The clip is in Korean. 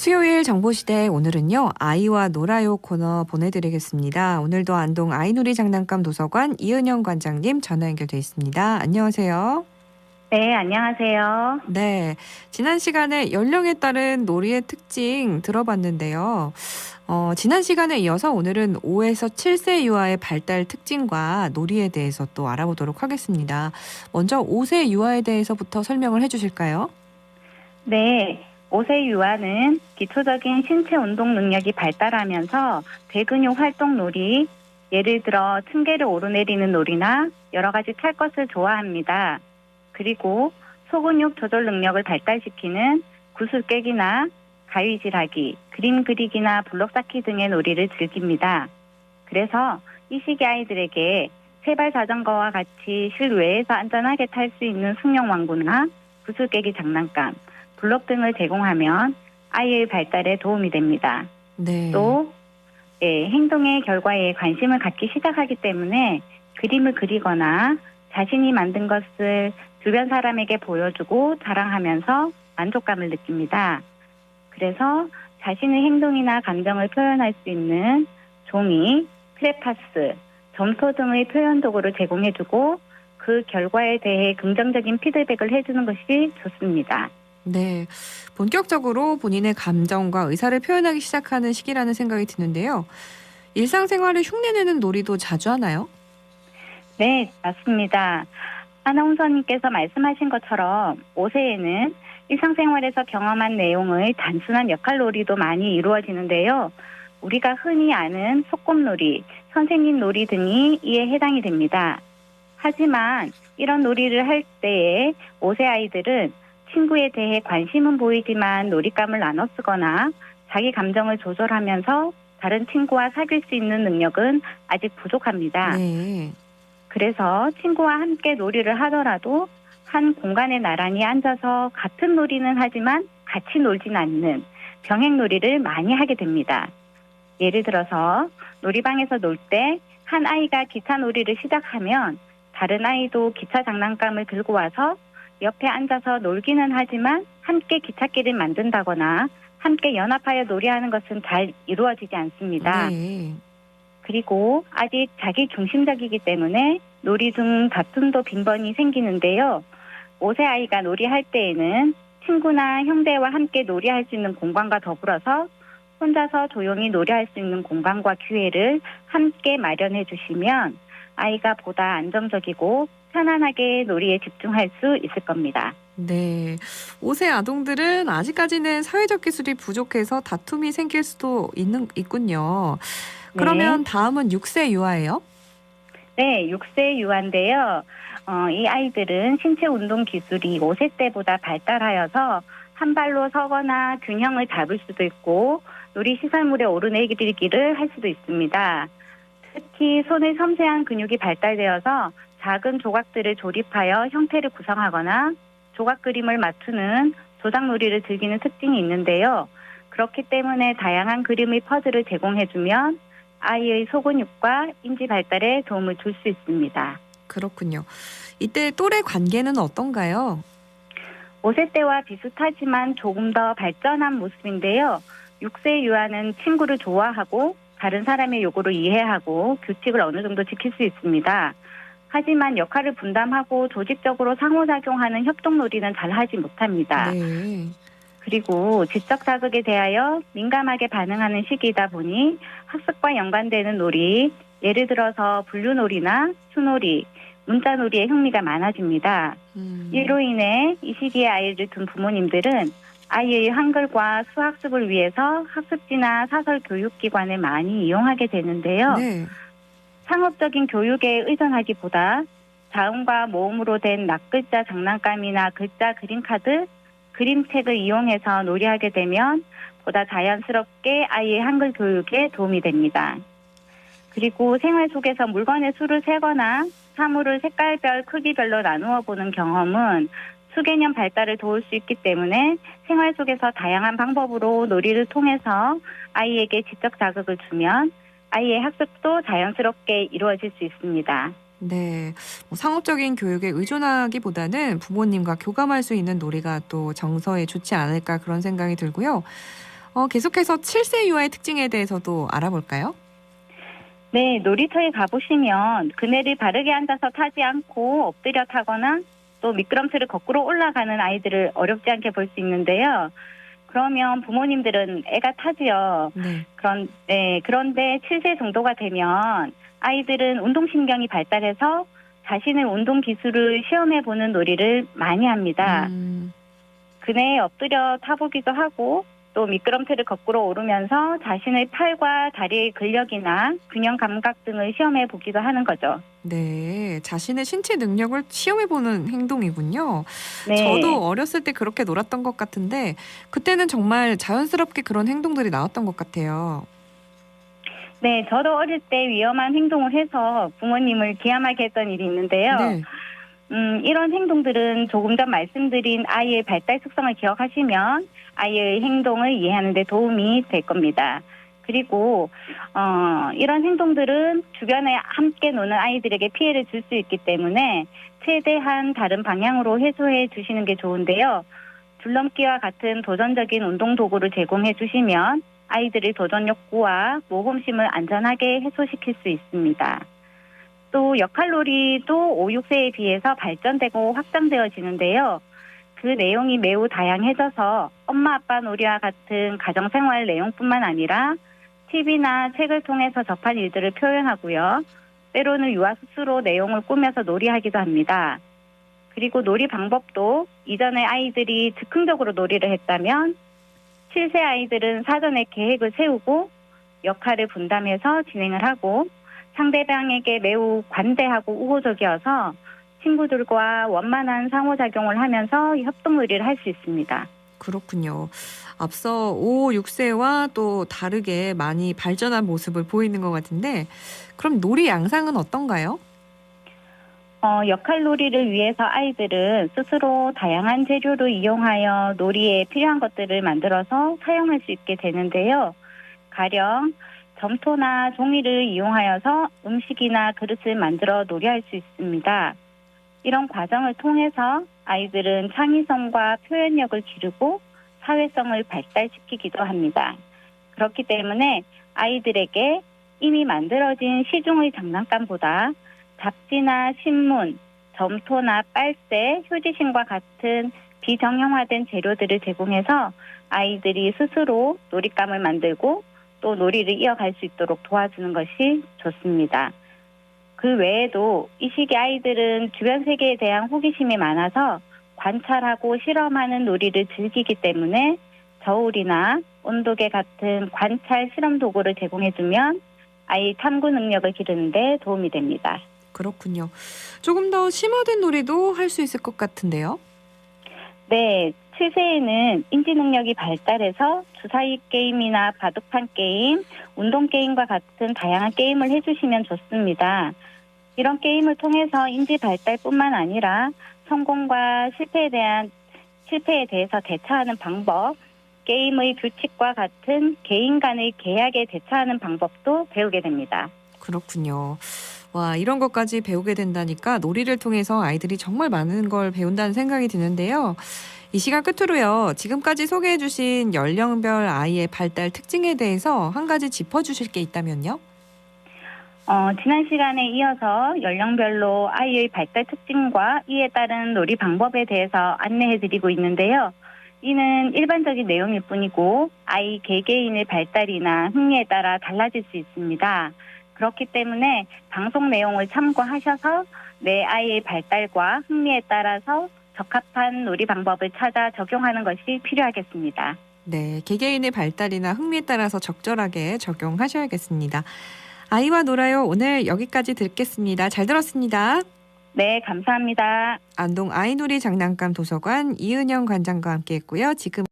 수요일 정보시대 오늘은요. 아이와 놀아요 코너 보내드리겠습니다. 오늘도 안동 아이놀이 장난감 도서관 이은영 관장님 전화 연결돼 있습니다. 안녕하세요. 네, 안녕하세요. 네, 지난 시간에 연령에 따른 놀이의 특징 들어봤는데요. 지난 시간에 이어서 오늘은 5에서 7세 유아의 발달 특징과 놀이에 대해서 또 알아보도록 하겠습니다. 먼저 5세 유아에 대해서부터 설명을 해주실까요? 네, 5세 유아는 기초적인 신체 운동 능력이 발달하면서 대근육 활동 놀이, 예를 들어 층계를 오르내리는 놀이나 여러 가지 탈 것을 좋아합니다. 그리고 소근육 조절 능력을 발달시키는 구슬 깨기나 가위질하기, 그림 그리기나 블록 쌓기 등의 놀이를 즐깁니다. 그래서 이 시기 아이들에게 세발 자전거와 같이 실외에서 안전하게 탈 수 있는 승용왕구나 구슬 깨기 장난감, 블록 등을 제공하면 아이의 발달에 도움이 됩니다. 네. 또 행동의 결과에 관심을 갖기 시작하기 때문에 그림을 그리거나 자신이 만든 것을 주변 사람에게 보여주고 자랑하면서 만족감을 느낍니다. 그래서 자신의 행동이나 감정을 표현할 수 있는 종이, 크레파스, 점토 등의 표현 도구를 제공해주고 그 결과에 대해 긍정적인 피드백을 해주는 것이 좋습니다. 네, 본격적으로 본인의 감정과 의사를 표현하기 시작하는 시기라는 생각이 드는데요. 일상생활을 흉내내는 놀이도 자주 하나요? 네, 맞습니다. 아나운서님께서 말씀하신 것처럼 5세에는 일상생활에서 경험한 내용의 단순한 역할놀이도 많이 이루어지는데요. 우리가 흔히 아는 소꿉놀이, 선생님 놀이 등이 이에 해당이 됩니다. 하지만 이런 놀이를 할 때에 5세 아이들은 친구에 대해 관심은 보이지만 놀잇감을 나눠 쓰거나 자기 감정을 조절하면서 다른 친구와 사귈 수 있는 능력은 아직 부족합니다. 네. 그래서 친구와 함께 놀이를 하더라도 한 공간에 나란히 앉아서 같은 놀이는 하지만 같이 놀진 않는 병행놀이를 많이 하게 됩니다. 예를 들어서 놀이방에서 놀 때 한 아이가 기차 놀이를 시작하면 다른 아이도 기차 장난감을 들고 와서 옆에 앉아서 놀기는 하지만 함께 기찻길을 만든다거나 함께 연합하여 놀이하는 것은 잘 이루어지지 않습니다. 네. 그리고 아직 자기 중심적이기 때문에 놀이 중 다툼도 빈번히 생기는데요. 5세 아이가 놀이할 때에는 친구나 형제와 함께 놀이할 수 있는 공간과 더불어서 혼자서 조용히 놀이할 수 있는 공간과 기회를 함께 마련해 주시면 아이가 보다 안정적이고 편안하게 놀이에 집중할 수 있을 겁니다. 네. 5세 아동들은 아직까지는 사회적 기술이 부족해서 다툼이 생길 수도 있군요. 그러면 네. 다음은 6세 유아예요? 네, 6세 유아인데요. 이 아이들은 신체 운동 기술이 5세 때보다 발달하여서 한 발로 서거나 균형을 잡을 수도 있고 놀이 시설물에 오르내리기를 할 수도 있습니다. 특히 손의 섬세한 근육이 발달되어서 작은 조각들을 조립하여 형태를 구성하거나 조각 그림을 맞추는 조작 놀이를 즐기는 특징이 있는데요. 그렇기 때문에 다양한 그림의 퍼즐을 제공해주면 아이의 소근육과 인지 발달에 도움을 줄 수 있습니다. 그렇군요. 이때 또래 관계는 어떤가요? 5세 때와 비슷하지만 조금 더 발전한 모습인데요. 6세 유아는 친구를 좋아하고 다른 사람의 요구를 이해하고 규칙을 어느 정도 지킬 수 있습니다. 하지만 역할을 분담하고 조직적으로 상호작용하는 협동놀이는 잘 하지 못합니다. 네. 그리고 지적 자극에 대하여 민감하게 반응하는 시기이다 보니 학습과 연관되는 놀이, 예를 들어서 분류놀이나 수놀이, 문자놀이에 흥미가 많아집니다. 이로 인해 이 시기에 아이를 둔 부모님들은 아이의 한글과 수학습을 위해서 학습지나 사설 교육기관을 많이 이용하게 되는데요. 네. 상업적인 교육에 의존하기보다 자음과 모음으로 된 낱글자 장난감이나 글자 그림카드, 그림책을 이용해서 놀이하게 되면 보다 자연스럽게 아이의 한글 교육에 도움이 됩니다. 그리고 생활 속에서 물건의 수를 세거나 사물을 색깔별, 크기별로 나누어 보는 경험은 수개념 발달을 도울 수 있기 때문에 생활 속에서 다양한 방법으로 놀이를 통해서 아이에게 지적 자극을 주면 아이의 학습도 자연스럽게 이루어질 수 있습니다. 네. 상업적인 교육에 의존하기보다는 부모님과 교감할 수 있는 놀이가 또 정서에 좋지 않을까 그런 생각이 들고요. 계속해서 7세 유아의 특징에 대해서도 알아볼까요? 네, 놀이터에 가보시면 그네를 바르게 앉아서 타지 않고 엎드려 타거나 또 미끄럼틀을 거꾸로 올라가는 아이들을 어렵지 않게 볼 수 있는데요. 그러면 부모님들은 애가 타지요. 네. 그런데 7세 정도가 되면 아이들은 운동신경이 발달해서 자신의 운동 기술을 시험해보는 놀이를 많이 합니다. 그네에 엎드려 타보기도 하고 또 미끄럼틀을 거꾸로 오르면서 자신의 팔과 다리의 근력이나 균형 감각 등을 시험해 보기도 하는 거죠. 네, 자신의 신체 능력을 시험해보는 행동이군요. 네. 저도 어렸을 때 그렇게 놀았던 것 같은데 그때는 정말 자연스럽게 그런 행동들이 나왔던 것 같아요. 네, 저도 어릴 때 위험한 행동을 해서 부모님을 기함하게 했던 일이 있는데요. 네. 이런 행동들은 조금 전 말씀드린 아이의 발달 특성을 기억하시면 아이의 행동을 이해하는 데 도움이 될 겁니다. 그리고 이런 행동들은 주변에 함께 노는 아이들에게 피해를 줄 수 있기 때문에 최대한 다른 방향으로 해소해 주시는 게 좋은데요. 줄넘기와 같은 도전적인 운동 도구를 제공해 주시면 아이들의 도전 욕구와 모험심을 안전하게 해소시킬 수 있습니다. 또 역할놀이도 5, 6세에 비해서 발전되고 확장되어지는데요. 그 내용이 매우 다양해져서 엄마 아빠 놀이와 같은 가정생활 내용뿐만 아니라 TV나 책을 통해서 접한 일들을 표현하고요. 때로는 유아 스스로 내용을 꾸며서 놀이하기도 합니다. 그리고 놀이 방법도 이전에 아이들이 즉흥적으로 놀이를 했다면 7세 아이들은 사전에 계획을 세우고 역할을 분담해서 진행을 하고 상대방에게 매우 관대하고 우호적이어서 친구들과 원만한 상호작용을 하면서 협동놀이를 할 수 있습니다. 그렇군요. 앞서 5, 6세와 또 다르게 많이 발전한 모습을 보이는 것 같은데 그럼 놀이 양상은 어떤가요? 역할놀이를 위해서 아이들은 스스로 다양한 재료를 이용하여 놀이에 필요한 것들을 만들어서 사용할 수 있게 되는데요. 가령 점토나 종이를 이용하여서 음식이나 그릇을 만들어 놀이할 수 있습니다. 이런 과정을 통해서 아이들은 창의성과 표현력을 기르고 사회성을 발달시키기도 합니다. 그렇기 때문에 아이들에게 이미 만들어진 시중의 장난감보다 잡지나 신문, 점토나 빨대, 효지심과 같은 비정형화된 재료들을 제공해서 아이들이 스스로 놀잇감을 만들고 또 놀이를 이어갈 수 있도록 도와주는 것이 좋습니다. 그 외에도 이 시기 아이들은 주변 세계에 대한 호기심이 많아서 관찰하고 실험하는 놀이를 즐기기 때문에 저울이나 온도계 같은 관찰 실험 도구를 제공해주면 아이 탐구 능력을 기르는 데 도움이 됩니다. 그렇군요. 조금 더 심화된 놀이도 할 수 있을 것 같은데요. 네, 7세에는 인지 능력이 발달해서 주사위 게임이나 바둑판 게임, 운동 게임과 같은 다양한 게임을 해주시면 좋습니다. 이런 게임을 통해서 인지 발달뿐만 아니라 성공과 실패에 대해서 대처하는 방법, 게임의 규칙과 같은 개인 간의 계약에 대처하는 방법도 배우게 됩니다. 그렇군요. 와, 이런 것까지 배우게 된다니까 놀이를 통해서 아이들이 정말 많은 걸 배운다는 생각이 드는데요. 이 시간 끝으로요. 지금까지 소개해 주신 연령별 아이의 발달 특징에 대해서 한 가지 짚어주실 게 있다면요? 지난 시간에 이어서 연령별로 아이의 발달 특징과 이에 따른 놀이 방법에 대해서 안내해 드리고 있는데요. 이는 일반적인 내용일 뿐이고 아이 개개인의 발달이나 흥미에 따라 달라질 수 있습니다. 그렇기 때문에 방송 내용을 참고하셔서 내 아이의 발달과 흥미에 따라서 적합한 놀이 방법을 찾아 적용하는 것이 필요하겠습니다. 네, 개개인의 발달이나 흥미에 따라서 적절하게 적용하셔야겠습니다. 아이와 놀아요. 오늘 여기까지 듣겠습니다. 잘 들었습니다. 네, 감사합니다. 안동 아이놀이 장난감 도서관 이은영 관장과 함께했고요. 지금